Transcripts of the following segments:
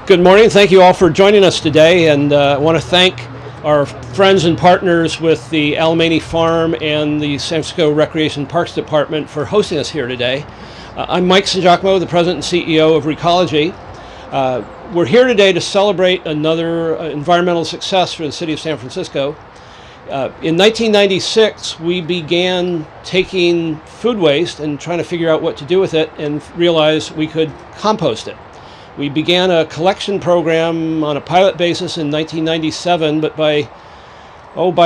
Good morning. Thank you all for joining us today, and I want to thank our friends and partners with the Alemany Farm and the San Francisco Recreation Parks Department for hosting us here today. I'm Mike Sangiacomo, the President and CEO of Recology. We're here today to celebrate another environmental success for the city of San Francisco. In 1996, we began taking food waste and trying to figure out what to do with it and realized we could compost it. We began a collection program on a pilot basis in 1997, but by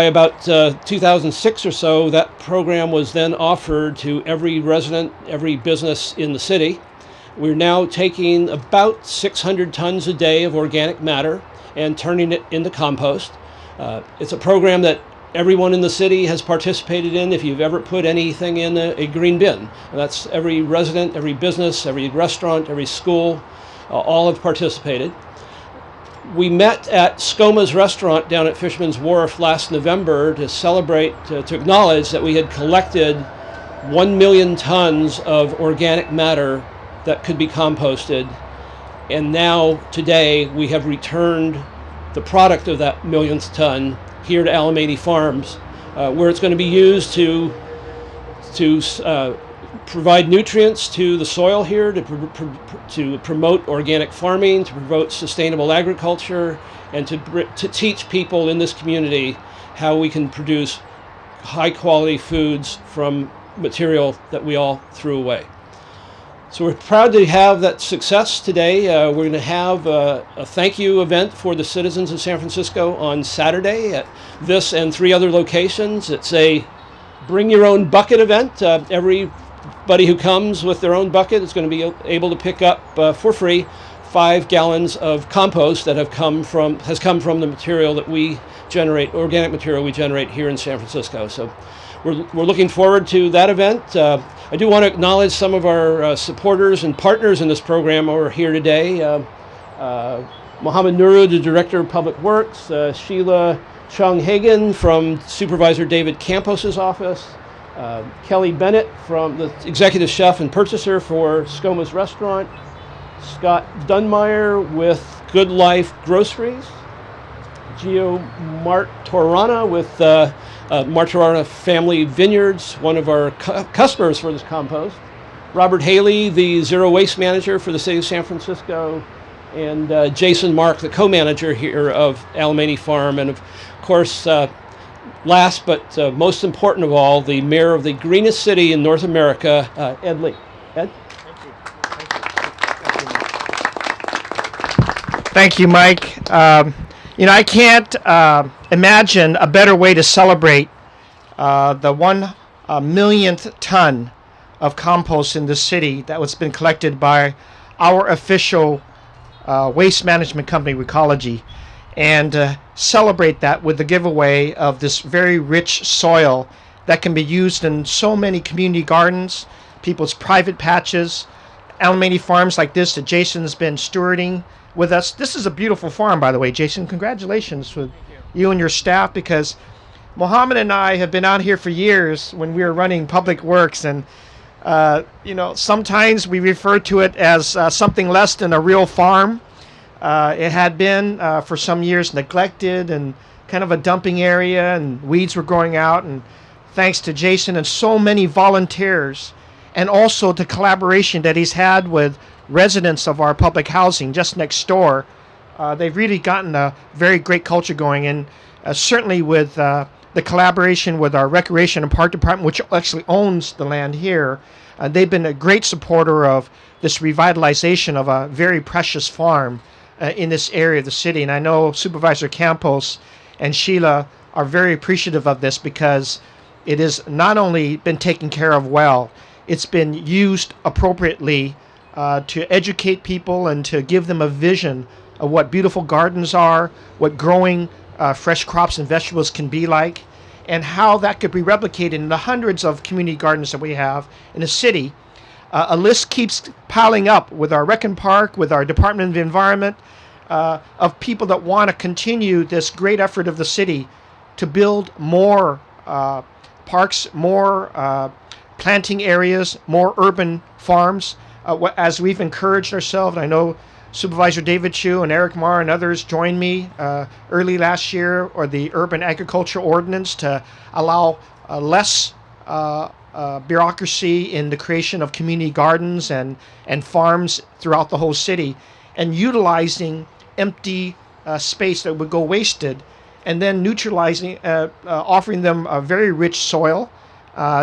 about 2006 or so, that program was then offered to every resident, every business in the city. We're now taking about 600 tons a day of organic matter and turning it into compost. It's a program that everyone in the city has participated in if you've ever put anything in a green bin. And that's every resident, every business, every restaurant, every school. All have participated. We met at Skoma's restaurant down at Fisherman's Wharf last November to celebrate, to acknowledge that we had collected 1 million tons of organic matter that could be composted. And now, today, we have returned the product of that millionth ton here to Alemany Farms, where it's going to be used to provide nutrients to the soil here, to promote organic farming, to promote sustainable agriculture, and to teach people in this community how we can produce high quality foods from material that we all threw away. So we're proud to have that success today. We're going to have a thank you event for the citizens of San Francisco on Saturday at this and 3 other locations. It's a bring your own bucket event. Everybody who comes with their own bucket is going to be able to pick up for free 5 gallons of compost that has come from the material that we generate, organic material we generate here in San Francisco. So we're looking forward to that event. I do want to acknowledge some of our supporters and partners in this program who are here today. Mohammed Nuru, the Director of Public Works, Sheila Chung-Hagen from Supervisor David Campos's office, Kelly Bennett from the Executive Chef and Purchaser for Skoma's Restaurant, Scott Dunmeyer with Good Life Groceries, Gio Martorana with Martorana Family Vineyards, one of our customers for this compost, Robert Haley, the Zero Waste Manager for the City of San Francisco, and Jason Mark, the co-manager here of Alemany Farm, and of course, last but most important of all, the mayor of the greenest city in North America, Ed Lee. Ed? Thank you, Mike. I can't imagine a better way to celebrate the 1 millionth ton of compost in the city that was been collected by our official waste management company, Recology, and celebrate that with the giveaway of this very rich soil that can be used in so many community gardens, people's private patches, Alemany farms like this that Jason's been stewarding with us. This is a beautiful farm, by the way, Jason. Congratulations with you and your staff, because Mohammed and I have been out here for years when we were running Public Works, and sometimes we refer to it as something less than a real farm. It had been for some years neglected and kind of a dumping area, and weeds were growing out. And thanks to Jason and so many volunteers, and also the collaboration that he's had with residents of our public housing just next door, they've really gotten a very great culture going. And certainly with the collaboration with our Recreation and Park Department, which actually owns the land here, they've been a great supporter of this revitalization of a very precious farm in this area of the city. And I know Supervisor Campos and Sheila are very appreciative of this, because it has not only been taken care of well, it's been used appropriately to educate people and to give them a vision of what beautiful gardens are, what growing fresh crops and vegetables can be like, and how that could be replicated in the hundreds of community gardens that we have in the city. A list keeps piling up with our Rec and Park, with our Department of the Environment, of people that want to continue this great effort of the city to build more parks, more planting areas, more urban farms. As we've encouraged ourselves, and I know Supervisor David Chu and Eric Marr and others joined me early last year, or the Urban Agriculture Ordinance, to allow less bureaucracy in the creation of community gardens and farms throughout the whole city, and utilizing empty space that would go wasted, and then neutralizing, offering them a very rich soil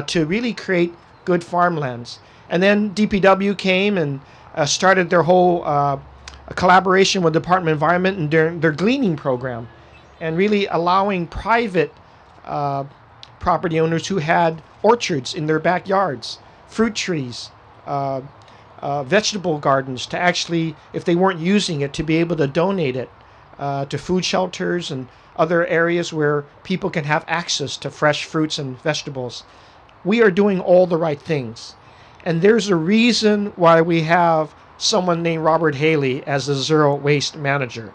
to really create good farmlands. And then DPW came and started their whole collaboration with the Department of Environment and their gleaning program, and really allowing private property owners who had orchards in their backyards, fruit trees, vegetable gardens, to actually, if they weren't using it, to be able to donate it to food shelters and other areas where people can have access to fresh fruits and vegetables. We are doing all the right things. And there's a reason why we have someone named Robert Haley as the Zero Waste Manager.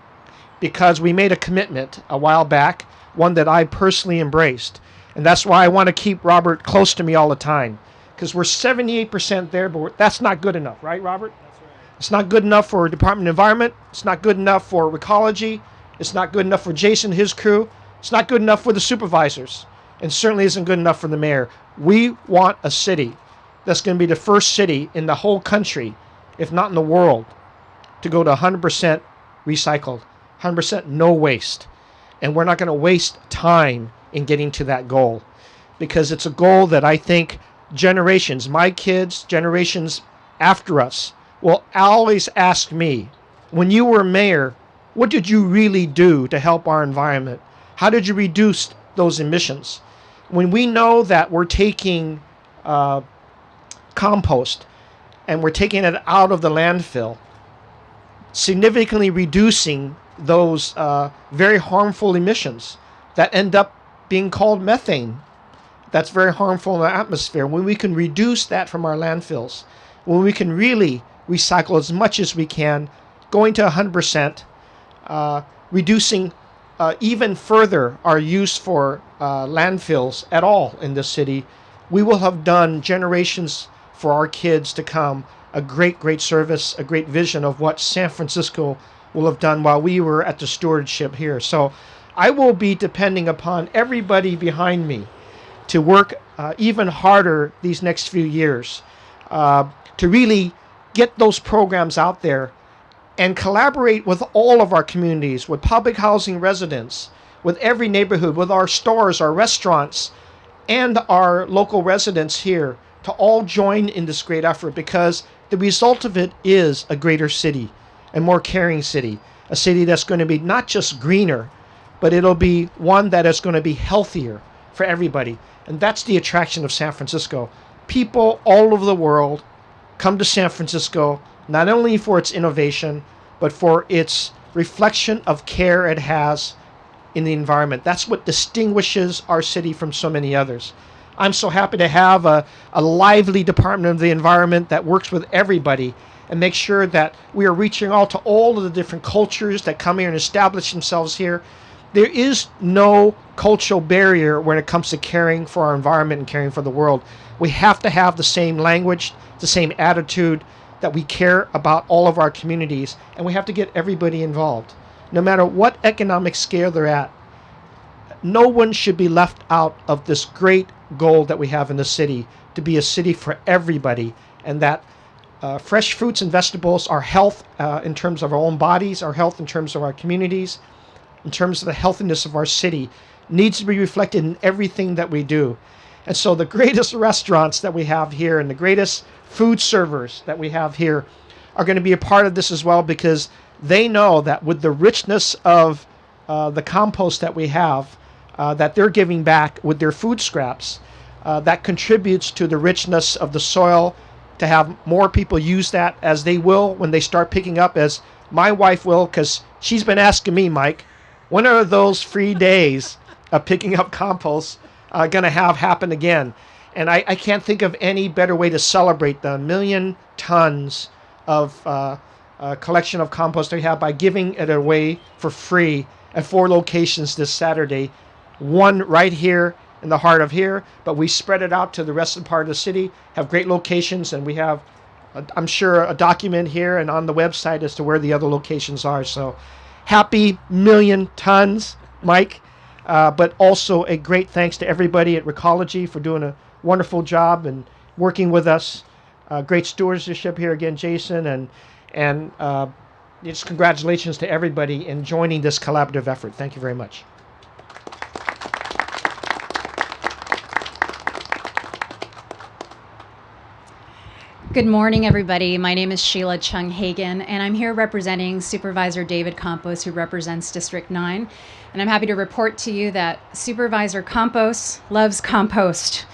Because we made a commitment a while back, one that I personally embraced. And that's why I want to keep Robert close to me all the time. Because we're 78% there, but that's not good enough, right, Robert? That's right. It's not good enough for Department of Environment. It's not good enough for Recology. It's not good enough for Jason and his crew. It's not good enough for the supervisors. And certainly isn't good enough for the mayor. We want a city that's going to be the first city in the whole country, if not in the world, to go to 100% recycled, 100% no waste. And we're not going to waste time in getting to that goal, because it's a goal that I think generations, my kids, generations after us, will always ask me, when you were mayor, what did you really do to help our environment? How did you reduce those emissions? When we know that we're taking compost and we're taking it out of the landfill, significantly reducing those very harmful emissions that end up being called methane, that's very harmful in the atmosphere. When we can reduce that from our landfills, when we can really recycle as much as we can, going to 100%, reducing even further our use for landfills at all in this city, we will have done generations for our kids to come a great, great service, a great vision of what San Francisco will have done while we were at the stewardship here. So I will be depending upon everybody behind me to work even harder these next few years to really get those programs out there and collaborate with all of our communities, with public housing residents, with every neighborhood, with our stores, our restaurants, and our local residents here, to all join in this great effort, because the result of it is a greater city, a more caring city, a city that's going to be not just greener, but it'll be one that is going to be healthier for everybody. And that's the attraction of San Francisco. People all over the world come to San Francisco not only for its innovation, but for its reflection of care it has in the environment. That's what distinguishes our city from so many others. I'm so happy to have a lively Department of the Environment that works with everybody and makes sure that we are reaching out to all of the different cultures that come here and establish themselves here. There is no cultural barrier when it comes to caring for our environment and caring for the world. We have to have the same language, the same attitude, that we care about all of our communities, and we have to get everybody involved. No matter what economic scale they're at, no one should be left out of this great goal that we have in the city, to be a city for everybody, and that fresh fruits and vegetables, our health in terms of our own bodies, our health in terms of our communities, in terms of the healthiness of our city, needs to be reflected in everything that we do. And so the greatest restaurants that we have here and the greatest food servers that we have here are going to be a part of this as well, because they know that with the richness of the compost that we have, that they're giving back with their food scraps, that contributes to the richness of the soil, to have more people use that, as they will when they start picking up, as my wife will, because she's been asking me, Mike, when are those free days of picking up compost going to have happen again? And I can't think of any better way to celebrate the 1 million tons of collection of compost we have by giving it away for free at 4 locations this Saturday. One right here in the heart of here, but we spread it out to the rest of the part of the city, have great locations, and we have I'm sure, a document here and on the website as to where the other locations are. So happy million tons, Mike. But also a great thanks to everybody at Recology for doing a wonderful job and working with us. Great stewardship here again, Jason, and just congratulations to everybody in joining this collaborative effort. Thank you very much. Good morning, everybody. My name is Sheila Chung Hagan, and I'm here representing Supervisor David Campos, who represents District 9. And I'm happy to report to you that Supervisor Campos loves compost.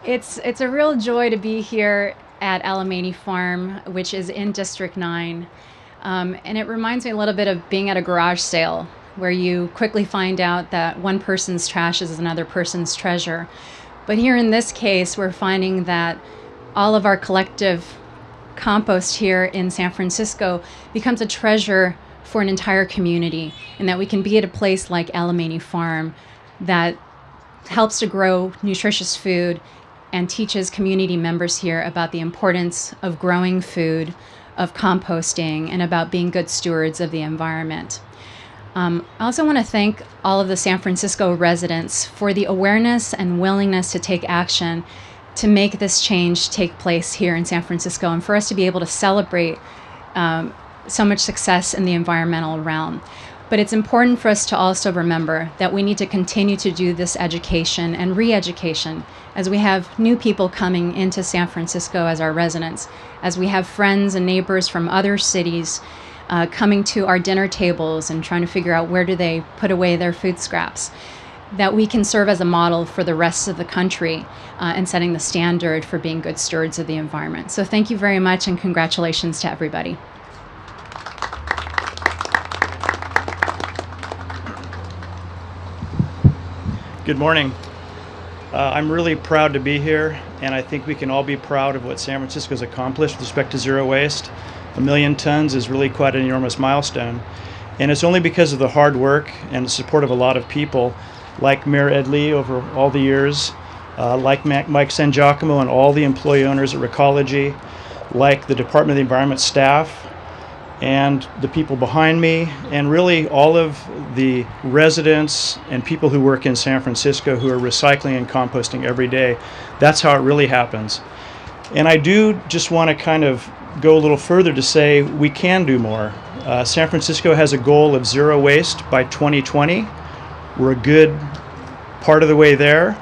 It's a real joy to be here at Alamany Farm, which is in District 9. And it reminds me a little bit of being at a garage sale, where you quickly find out that one person's trash is another person's treasure. But here in this case, we're finding that all of our collective compost here in San Francisco becomes a treasure for an entire community, and that we can be at a place like Alamany Farm that helps to grow nutritious food and teaches community members here about the importance of growing food, of composting, and about being good stewards of the environment. I also want to thank all of the San Francisco residents for the awareness and willingness to take action to make this change take place here in San Francisco, and for us to be able to celebrate so much success in the environmental realm. But it's important for us to also remember that we need to continue to do this education and re-education as we have new people coming into San Francisco as our residents, as we have friends and neighbors from other cities coming to our dinner tables and trying to figure out where do they put away their food scraps, that we can serve as a model for the rest of the country and setting the standard for being good stewards of the environment. So thank you very much, and congratulations to everybody. Good morning. I'm really proud to be here, and I think we can all be proud of what San Francisco's accomplished with respect to zero waste. 1 million tons is really quite an enormous milestone, and it's only because of the hard work and the support of a lot of people like Mayor Ed Lee over all the years, like Mike San Giacomo and all the employee owners at Recology, like the Department of the Environment staff and the people behind me, and really all of the residents and people who work in San Francisco who are recycling and composting every day. That's how it really happens. And I do just want to kind of go a little further to say we can do more. San Francisco has a goal of zero waste by 2020. We're a good part of the way there,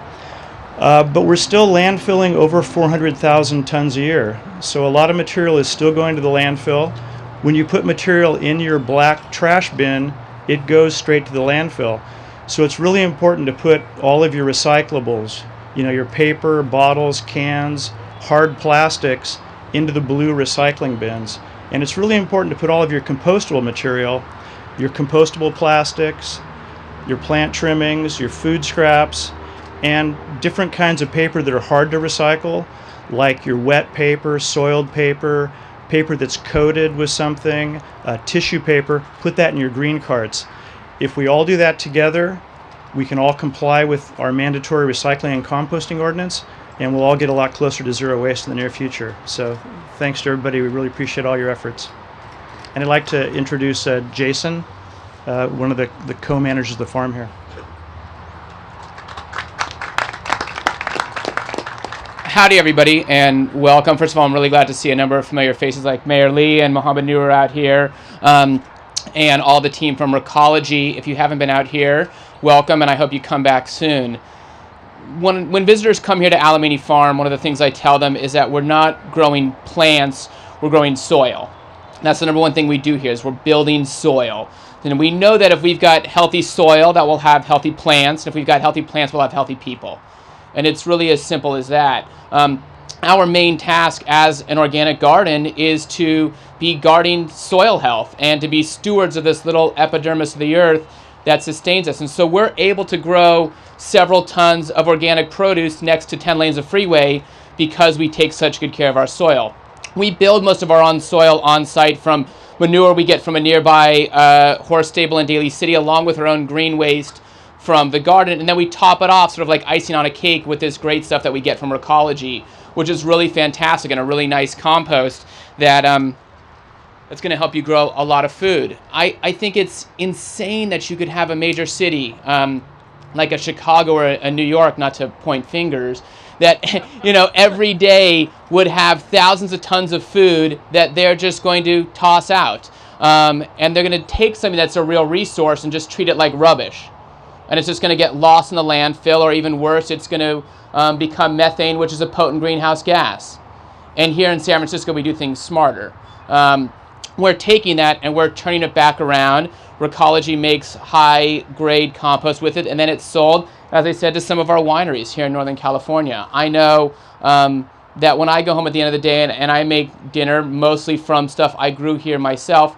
but we're still landfilling over 400,000 tons a year. So a lot of material is still going to the landfill. When you put material in your black trash bin, it goes straight to the landfill. So it's really important to put all of your recyclables, your paper, bottles, cans, hard plastics, into the blue recycling bins. And it's really important to put all of your compostable material, your compostable plastics, your plant trimmings, your food scraps, and different kinds of paper that are hard to recycle, like your wet paper, soiled paper, paper that's coated with something, tissue paper. Put that in your green carts. If we all do that together, we can all comply with our mandatory recycling and composting ordinance, and we'll all get a lot closer to zero waste in the near future. So thanks to everybody. We really appreciate all your efforts. And I'd like to introduce Jason, one of the co-managers of the farm here. Howdy, everybody, and welcome. First of all, I'm really glad to see a number of familiar faces like Mayor Lee and Mohammed Noor out here, and all the team from Recology. If you haven't been out here, welcome, and I hope you come back soon. When visitors come here to Alamany Farm, one of the things I tell them is that we're not growing plants, we're growing soil. That's the number one thing we do here, is we're building soil. And we know that if we've got healthy soil, that we'll have healthy plants. And if we've got healthy plants, we'll have healthy people. And it's really as simple as that. Our main task as an organic garden is to be guarding soil health and to be stewards of this little epidermis of the earth that sustains us. And so we're able to grow several tons of organic produce next to 10 lanes of freeway because we take such good care of our soil. We build most of our own soil on site from manure we get from a nearby horse stable in Daly City, along with our own green waste from the garden, and then we top it off sort of like icing on a cake with this great stuff that we get from Recology. which is really fantastic and a really nice compost that that's going to help you grow a lot of food. I think it's insane that you could have a major city like a Chicago or a New York, not to point fingers, that every day would have thousands of tons of food that they're just going to toss out. And they're going to take something that's a real resource and just treat it like rubbish. And it's just going to get lost in the landfill, or even worse, it's going to become methane, which is a potent greenhouse gas. And here in San Francisco, we do things smarter. We're taking that and we're turning it back around. Recology makes high-grade compost with it, and then it's sold, as I said, to some of our wineries here in Northern California. I know that when I go home at the end of the day and I make dinner mostly from stuff I grew here myself,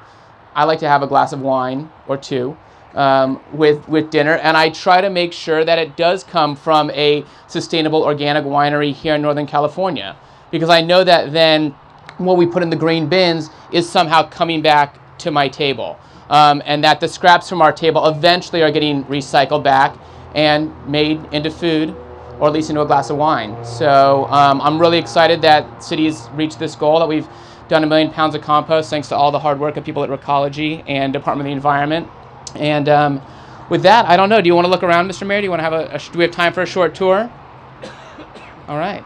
I like to have a glass of wine or two with dinner, and I try to make sure that it does come from a sustainable organic winery here in Northern California, because I know that then what we put in the green bins is somehow coming back to my table, and that the scraps from our table eventually are getting recycled back and made into food, or at least into a glass of wine. So I'm really excited that cities reached this goal, that we've done 1 million pounds of compost thanks to all the hard work of people at Recology and Department of the Environment. And with that, I don't know, do you want to look around, Mr. Mayor? Do you want to have do we have time for a short tour? All right.